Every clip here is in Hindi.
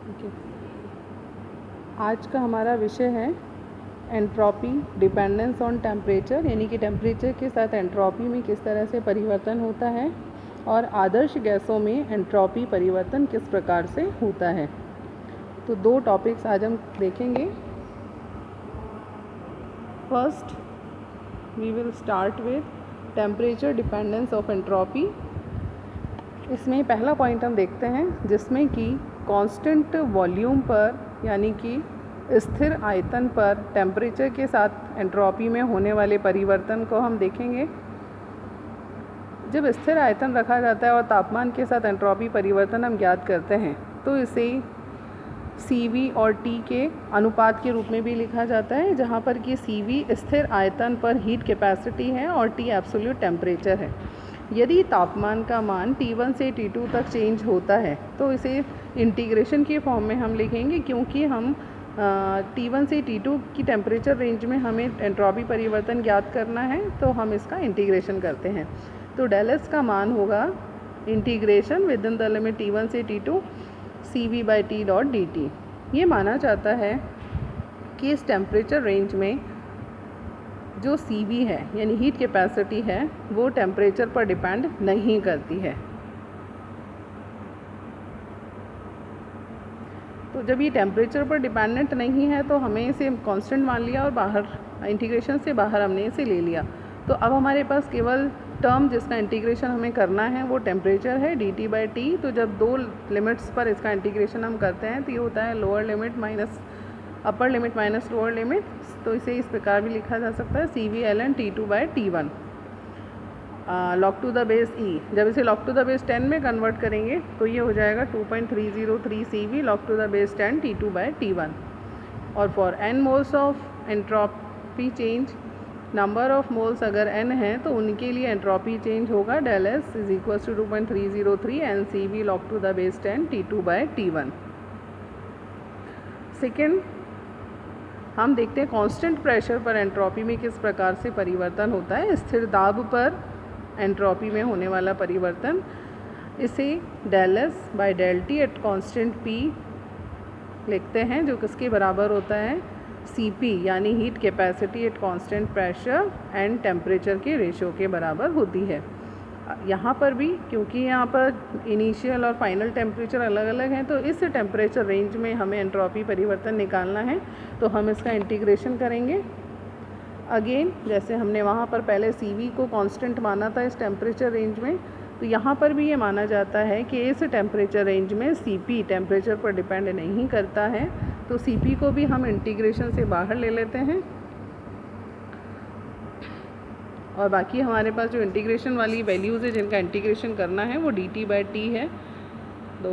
ओके, आज का हमारा विषय है एंट्रोपी डिपेंडेंस ऑन टेम्परेचर, यानी कि टेम्परेचर के साथ एंट्रोपी में किस तरह से परिवर्तन होता है और आदर्श गैसों में एंट्रोपी परिवर्तन किस प्रकार से होता है। तो दो टॉपिक्स आज हम देखेंगे। First we will start with temperature dependence of entropy. इसमें पहला पॉइंट हम देखते हैं जिसमें कि कांस्टेंट वॉल्यूम पर, यानी कि स्थिर आयतन पर टेम्परेचर के साथ एंट्रोपी में होने वाले परिवर्तन को हम देखेंगे। जब स्थिर आयतन रखा जाता है और तापमान के साथ एंट्रोपी परिवर्तन हम ज्ञात करते हैं तो इसे CV और T के अनुपात के रूप में भी लिखा जाता है, जहाँ पर कि CV स्थिर आयतन पर हीट कैपेसिटी है और T एब्सोल्यूट टेम्परेचर है। यदि तापमान का मान T1 से T2 तक चेंज होता है तो इसे इंटीग्रेशन के फॉर्म में हम लिखेंगे, क्योंकि हम T1 से T2 की टेम्परेचर रेंज में हमें एंट्रोपी परिवर्तन ज्ञात करना है, तो हम इसका इंटीग्रेशन करते हैं। तो डेल एस का मान होगा integration with in the limit T1 से T2 CV by T dot dt। ये माना जाता है कि इस टेम्परेचर रेंज में जो CV है, यानी हीट कैपेसिटी है, वो टेम्परेचर पर डिपेंड नहीं करती है। तो जब ये टेम्परेचर पर डिपेंडेंट नहीं है तो हमें इसे कांस्टेंट मान लिया और बाहर इंटीग्रेशन से बाहर हमने इसे ले लिया। तो अब हमारे पास केवल टर्म जिसका इंटीग्रेशन हमें करना है वो टेम्परेचर है dt बाई टी। तो जब दो लिमिट्स पर इसका इंटीग्रेशन हम करते हैं तो ये होता है लोअर लिमिट माइनस अपर लिमिट माइनस लोअर लिमिट। तो इसे इस प्रकार भी लिखा जा सकता है CV ln T2 by T1 log to the base E। जब इसे log टू द बेस 10 में कन्वर्ट करेंगे तो ये हो जाएगा 2.303 CV log to the base 10 T2 by T1। और for n moles of entropy change, number of moles अगर n है तो उनके लिए एंट्रोपी चेंज होगा del S is equal to 2.303 NCV log to the base 10 T2 by T1। Second हम देखते हैं कांस्टेंट प्रेशर पर एंट्रोपी में किस प्रकार से परिवर्तन होता है। स्थिर दाब पर एंट्रोपी में होने वाला परिवर्तन, इसे del S by del T at constant P लिखते हैं, जो किसके बराबर होता है CP, यानी heat capacity at constant pressure and temperature के रेशियो के बराबर होती है। यहाँ पर भी क्योंकि यहाँ पर इनिशियल और फाइनल टेम्परेचर अलग अलग हैं, तो इस टेम्परेचर रेंज में हमें एंट्रोपी परिवर्तन निकालना है, तो हम इसका इंटीग्रेशन करेंगे। अगेन जैसे हमने वहाँ पर पहले CV को कांस्टेंट माना था इस टेम्परेचर रेंज में, तो यहाँ पर भी ये माना जाता है कि इस टेम्परेचर रेंज में CP टेम्परेचर पर डिपेंड नहीं करता है। तो CP को भी हम इंटीग्रेशन से बाहर ले लेते हैं और बाकी हमारे पास जो इंटीग्रेशन वाली वैल्यूज़ है जिनका इंटीग्रेशन करना है वो dt बाई टी है। तो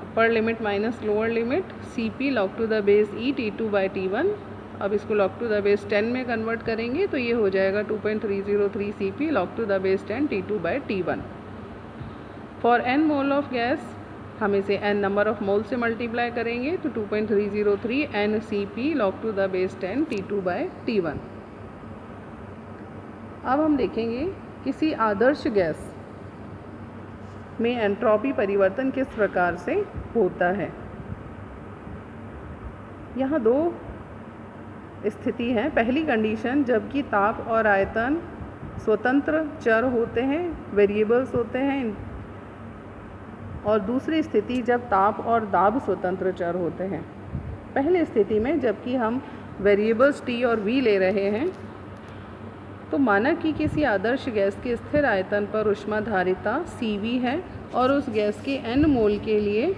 upper limit minus lower limit CP log to the base E T2 by T1। अब इसको log टू द बेस 10 में कन्वर्ट करेंगे तो ये हो जाएगा 2.303 CP log to the base 10 T2 by T1। For n mole of gas हम इसे n नंबर ऑफ मोल से मल्टीप्लाई करेंगे तो 2.303 NCP log to the base 10 T2 by T1। अब हम देखेंगे किसी आदर्श गैस में एंट्रोपी परिवर्तन किस प्रकार से होता है। यहाँ दो स्थिति है। पहली कंडीशन जबकि ताप और आयतन स्वतंत्र चर होते हैं, वेरिएबल्स होते हैं, और दूसरी स्थिति जब ताप और दाब स्वतंत्र चर होते हैं। पहली स्थिति में जबकि हम वेरिएबल्स T और V ले रहे हैं, तो माना कि किसी आदर्श गैस के स्थिर आयतन पर ऊष्माधारिता CV है और उस गैस के n मोल के लिए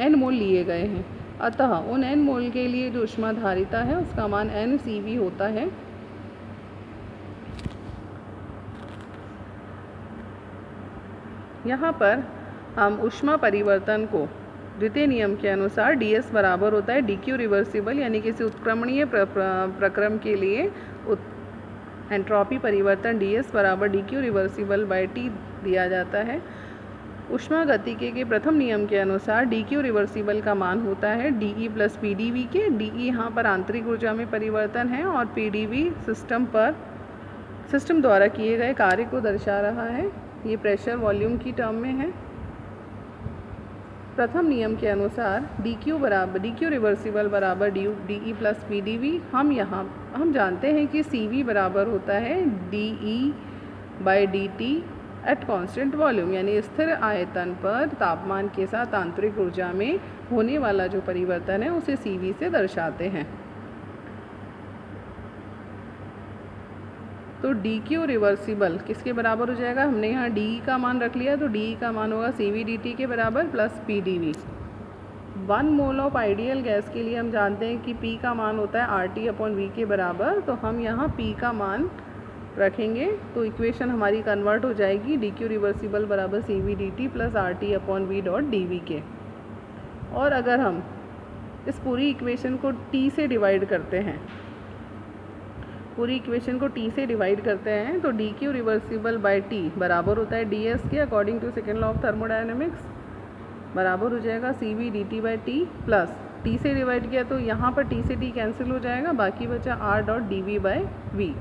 n मोल लिए गए हैं। अतः उन n मोल के लिए जो ऊष्माधारिता है उसका मान NCV होता है। यहाँ पर हम ऊष्मा परिवर्तन को द्वितीय नियम के अनुसार ds बराबर होता है dq रिवर्सिबल, यानी किसी उत्क्रमणीय प्रक्रम के लिए एंट्रोपी परिवर्तन ds बराबर dq रिवर्सिबल बाई t दिया जाता है। ऊष्मागतिकी के प्रथम नियम के अनुसार dq रिवर्सिबल का मान होता है dE प्लस PdV के। dE यहाँ पर आंतरिक ऊर्जा में परिवर्तन है और PdV सिस्टम द्वारा किए गए कार्य को दर्शा रहा है। ये प्रेशर वॉल्यूम की टर्म में है। प्रथम नियम के अनुसार डी क्यू रिवर्सिबल बराबर D E plus P D V. हम जानते हैं कि सी वी बराबर होता है D E by D T at constant volume, यानी स्थिर आयतन पर तापमान के साथ आंतरिक ऊर्जा में होने वाला जो परिवर्तन है उसे सी वी से दर्शाते हैं। तो डी क्यू रिवर्सिबल किसके बराबर हो जाएगा, हमने यहाँ डी का मान रख लिया, तो डी का मान होगा सी वी डी टी के बराबर plus P D V. 1 mole of ideal gas के लिए हम जानते हैं कि पी का मान होता है आर टी अपॉन वी के बराबर, तो हम यहाँ पी का मान रखेंगे तो इक्वेशन हमारी कन्वर्ट हो जाएगी डी क्यू रिवर्सिबल बराबर C V D T plus R T upon V dot D V के। और अगर हम इस पूरी इक्वेशन को टी से डिवाइड करते हैं, तो D Q reversible by T बराबर होता है डी एस के according to second law of thermodynamics, बराबर हो जाएगा C V D T by T plus T से डिवाइड किया तो यहाँ पर टी से टी कैंसिल हो जाएगा, बाकी बचा R dot D V by V.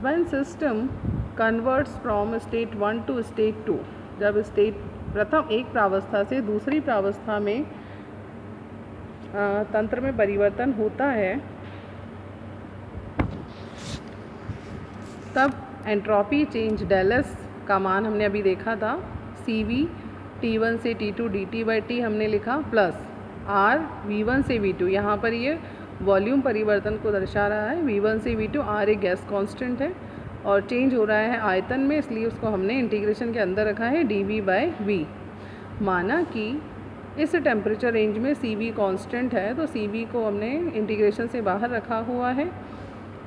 When system converts from state 1 to state 2, जब स्टेट प्रथम एक प्रावस्था से दूसरी प्रावस्था में तंत्र में परिवर्तन होता है, तब एंट्रोपी चेंज डेल एस का मान हमने अभी देखा था, सी वी T1 से T2 D T by T हमने लिखा प्लस आर V1 से V2, यहाँ पर ये वॉल्यूम परिवर्तन को दर्शा रहा है। V1 से V2, आर एक गैस कांस्टेंट है और चेंज हो रहा है आयतन में, इसलिए उसको हमने इंटीग्रेशन के अंदर रखा है dV बाई वी। माना कि इस टेम्परेचर रेंज में CV कांस्टेंट है, तो CV को हमने इंटीग्रेशन से बाहर रखा हुआ है,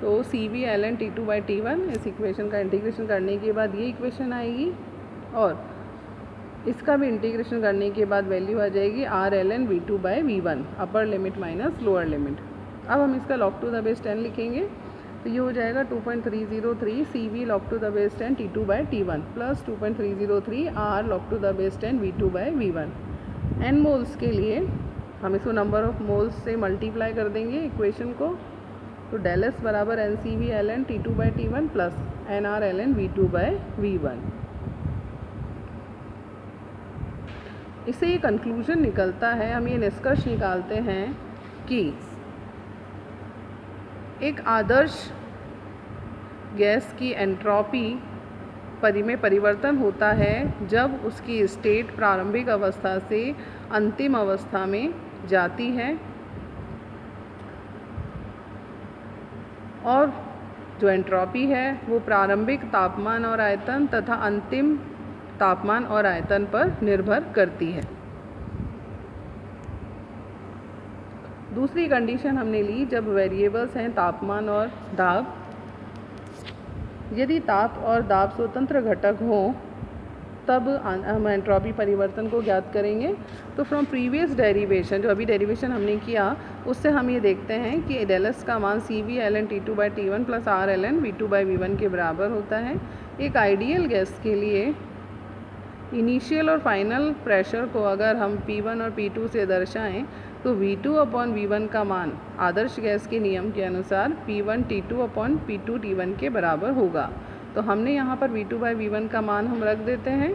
तो CV ln T2 by T1। इस इक्वेशन का इंटीग्रेशन करने के बाद ये इक्वेशन आएगी और इसका भी इंटीग्रेशन करने के बाद वैल्यू आ जाएगी R ln V2 by V1, upper limit minus lower limit. अब हम इसका log टू द बेस 10 लिखेंगे, तो ये हो जाएगा 2.303 CV log to the base 10 T2 by T1 plus 2.303 R log to the base 10 V2 by V1। n moles के लिए हम इसको नंबर ऑफ मोल्स से मल्टीप्लाई कर देंगे इक्वेशन को, तो डेल एस बराबर N C V ln T2 by T1 plus N R ln V2 by V1। इससे ये कंक्लूजन निकलता है, हम ये निष्कर्ष निकालते हैं कि एक आदर्श गैस की एंट्रोपी में परिवर्तन होता है जब उसकी स्टेट प्रारंभिक अवस्था से अंतिम अवस्था में जाती है, और जो एंट्रोपी है वो प्रारंभिक तापमान और आयतन तथा अंतिम तापमान और आयतन पर निर्भर करती है। दूसरी कंडीशन हमने ली जब वेरिएबल्स हैं तापमान और दाब। यदि ताप और दाब स्वतंत्र घटक हों तब हम एंट्रोपी परिवर्तन को ज्ञात करेंगे। तो फ्रॉम प्रीवियस डेरिवेशन, जो अभी डेरिवेशन हमने किया उससे हम ये देखते हैं कि डेल एस का मान C V ln T2 by T1 plus R ln V2 by V1 के बराबर होता है। एक आइडियल गैस के लिए इनिशियल और फाइनल प्रेशर को अगर हम P1 और P2 से दर्शाएं तो V2 अपॉन V1 का मान आदर्श गैस के नियम के अनुसार P1 T2 upon P2 T1 के बराबर होगा। तो हमने यहाँ पर V2 बाई V1 का मान हम रख देते हैं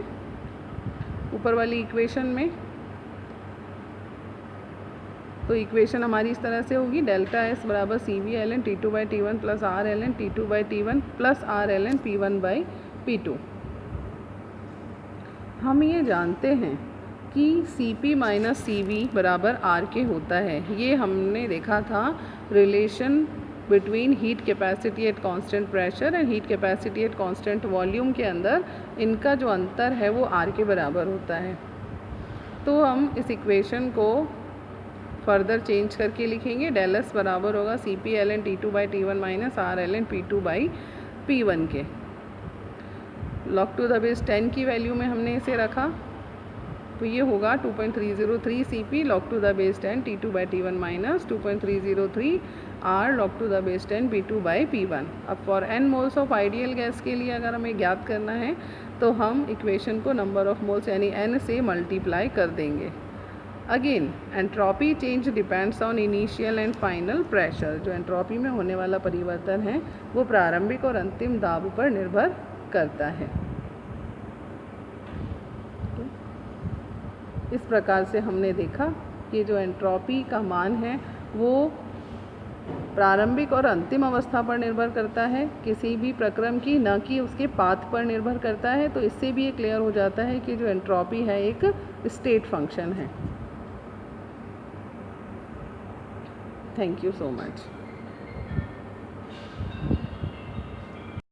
ऊपर वाली इक्वेशन में। तो इक्वेशन हमारी इस तरह से होगी, डेल्टा एस बराबर C V ln T2 by T1 plus R ln T2 by T1 plus R ln P1 by P2। हम ये जानते हैं कि Cp माइनस Cv बराबर R के होता है। ये हमने देखा था relation between heat capacity at constant pressure and heat capacity at constant volume के अंदर इनका जो अंतर है वो R के बराबर होता है। तो हम इस इक्वेशन को फर्दर चेंज करके लिखेंगे, डेल एस बराबर होगा Cp ln T2 by T1 minus R ln P2 by P1 के। लॉग टू द बेस 10 की वैल्यू में हमने इसे रखा, तो ये होगा 2.303 Cp log to the base 10 T2 by T1 minus 2.303 R log to the base 10 P2 by P1। अब for n moles of ideal gas के लिए अगर हमें ज्ञात करना है तो हम इक्वेशन को नंबर ऑफ मोल्स यानी n से मल्टीप्लाई कर देंगे। Again entropy change depends on initial and final pressure. जो एंट्रोपी में होने वाला परिवर्तन है वो प्रारंभिक और अंतिम दाब पर निर्भर करता है। इस प्रकार से हमने देखा कि जो एंट्रोपी का मान है वो प्रारंभिक और अंतिम अवस्था पर निर्भर करता है किसी भी प्रक्रम की, न कि उसके पाथ पर निर्भर करता है। तो इससे भी ये क्लियर हो जाता है कि जो एंट्रोपी है एक स्टेट फंक्शन है। Thank you so much.